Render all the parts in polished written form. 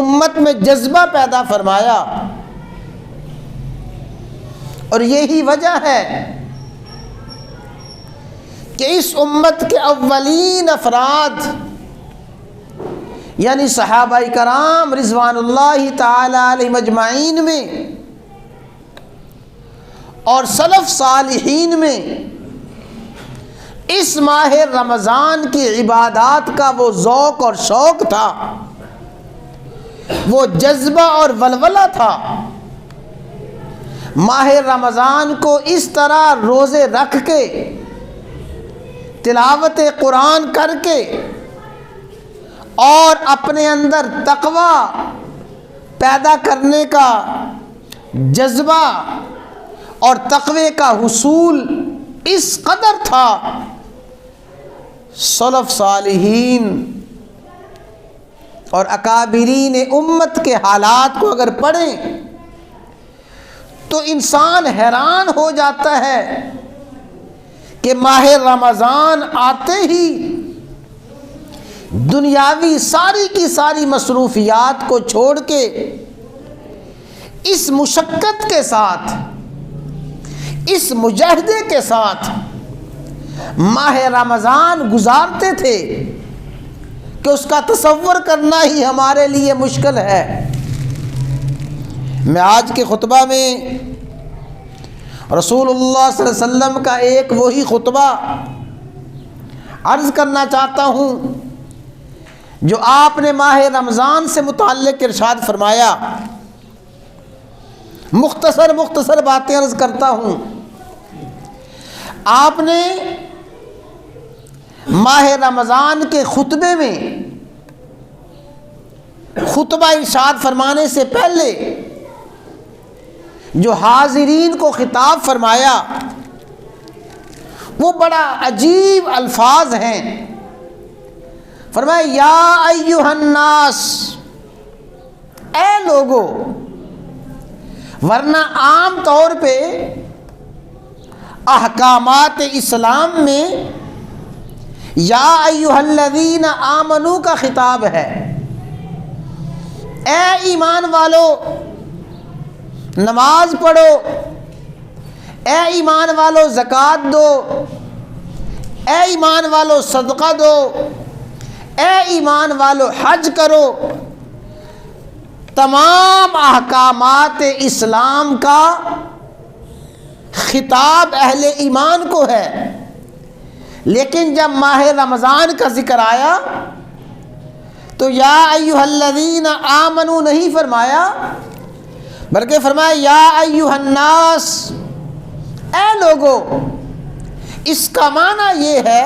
امت میں جذبہ پیدا فرمایا، اور یہی وجہ ہے کہ اس امت کے اولین افراد یعنی صحابہ کرام رضوان اللہ تعالی علیہم اجمعین میں اور سلف صالحین میں اس ماہ رمضان کی عبادات کا وہ ذوق اور شوق تھا، وہ جذبہ اور ولولہ تھا۔ ماہ رمضان کو اس طرح روزے رکھ کے، تلاوت قرآن کر کے اور اپنے اندر تقوی پیدا کرنے کا جذبہ اور تقوی کا حصول اس قدر تھا، سلف صالحین اور اکابرین امت کے حالات کو اگر پڑھیں تو انسان حیران ہو جاتا ہے کہ ماہ رمضان آتے ہی دنیاوی ساری کی ساری مصروفیات کو چھوڑ کے اس مشقت کے ساتھ، اس مجاہدے کے ساتھ ماہ رمضان گزارتے تھے کہ اس کا تصور کرنا ہی ہمارے لیے مشکل ہے۔ میں آج کے خطبہ میں رسول اللہ صلی اللہ علیہ وسلم کا ایک وہی خطبہ عرض کرنا چاہتا ہوں جو آپ نے ماہ رمضان سے متعلق ارشاد فرمایا۔ مختصر باتیں عرض کرتا ہوں۔ آپ نے ماہ رمضان کے خطبے میں خطبہ ارشاد فرمانے سے پہلے جو حاضرین کو خطاب فرمایا وہ بڑا عجیب الفاظ ہیں۔ فرمایا یا ایھا الناس، اے لوگو، ورنہ عام طور پہ احکامات اسلام میں یا ایھا الذین آمنو کا خطاب ہے۔ اے ایمان والو نماز پڑھو، اے ایمان والو زکوٰۃ دو، اے ایمان والو صدقہ دو، اے ایمان والو حج کرو۔ تمام احکامات اسلام کا خطاب اہل ایمان کو ہے، لیکن جب ماہ رمضان کا ذکر آیا تو یا ایھا الذین آمنو نہیں فرمایا، بلکہ فرمایا یا ایھا الناس، اے لوگو۔ اس کا معنی یہ ہے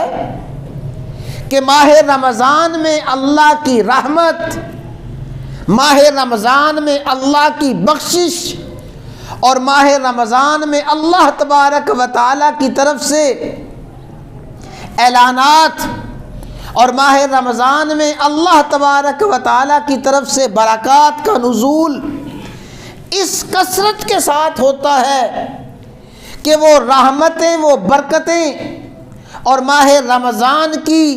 کہ ماہ رمضان میں اللہ کی رحمت، ماہ رمضان میں اللہ کی بخشش اور ماہ رمضان میں اللہ تبارک و تعالی کی طرف سے اعلانات اور ماہ رمضان میں اللہ تبارک و تعالی کی طرف سے برکات کا نزول اس کثرت کے ساتھ ہوتا ہے کہ وہ رحمتیں، وہ برکتیں اور ماہ رمضان کی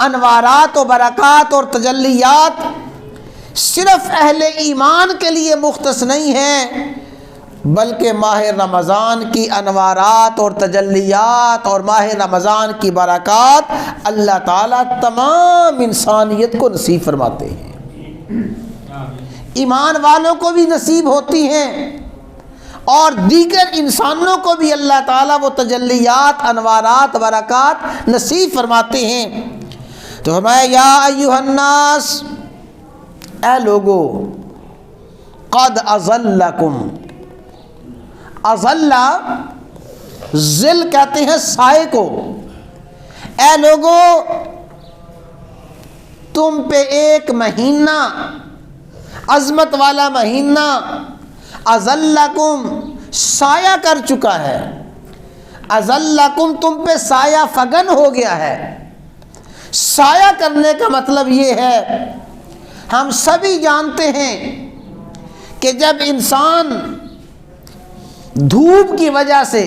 انوارات و برکات اور تجلیات صرف اہل ایمان کے لیے مختص نہیں ہیں، بلکہ ماہ رمضان کی انوارات اور تجلیات اور ماہ رمضان کی برکات اللہ تعالیٰ تمام انسانیت کو نصیب فرماتے ہیں۔ ایمان والوں کو بھی نصیب ہوتی ہیں اور دیگر انسانوں کو بھی اللہ تعالیٰ وہ تجلیات، انوارات، برکات نصیب فرماتے ہیں۔ تو فرمایا یا ایھا الناس، اے لوگو، قد اظلکم، اظل ظل کہتے ہیں سائے کو، اے لوگو تم پہ ایک مہینہ، عظمت والا مہینہ، اظلکم سایہ کر چکا ہے، اظلکم تم پہ سایہ فگن ہو گیا ہے۔ سایہ کرنے کا مطلب یہ ہے، ہم سبھی جانتے ہیں کہ جب انسان دھوپ کی وجہ سے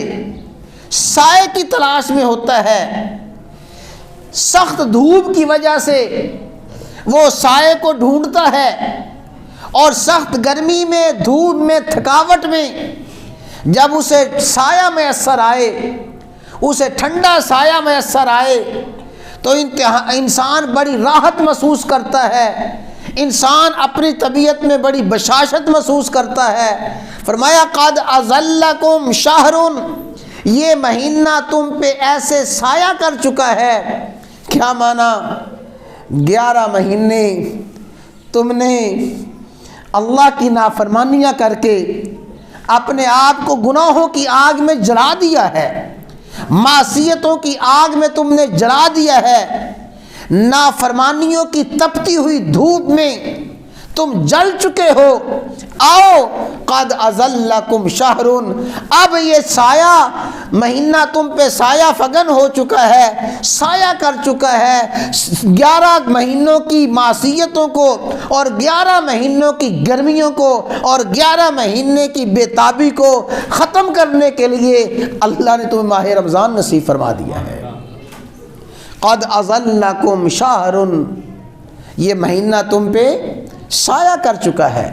سائے کی تلاش میں ہوتا ہے، سخت دھوپ کی وجہ سے وہ سائے کو ڈھونڈتا ہے، اور سخت گرمی میں، دھوپ میں، تھکاوٹ میں جب اسے سایہ میسر آئے، اسے ٹھنڈا سایہ میسر آئے تو انسان بڑی راحت محسوس کرتا ہے، انسان اپنی طبیعت میں بڑی بشاشت محسوس کرتا ہے۔ فرمایا قد اظلکم شہر، یہ مہینہ تم پہ ایسے سایہ کر چکا ہے۔ کیا معنی؟ 11 مہینے تم نے اللہ کی نافرمانیاں کر کے اپنے آپ کو گناہوں کی آگ میں جلا دیا ہے، معصیتوں کی آگ میں تم نے جلا دیا ہے، نافرمانیوں کی تپتی ہوئی دھوپ میں تم جل چکے ہو۔ آؤ قد اظلکم شہر، اب یہ سایہ مہینہ تم پہ سایہ فگن ہو چکا ہے، سایہ کر چکا ہے۔ 11 مہینوں کی معصیتوں کو اور 11 مہینوں کی گرمیوں کو اور 11 مہینے کی بے تابی کو ختم کرنے کے لیے اللہ نے تمہیں ماہ رمضان نصیب فرما دیا ہے۔ قد اظلکم شہر، یہ مہینہ تم پہ سایہ کر چکا ہے۔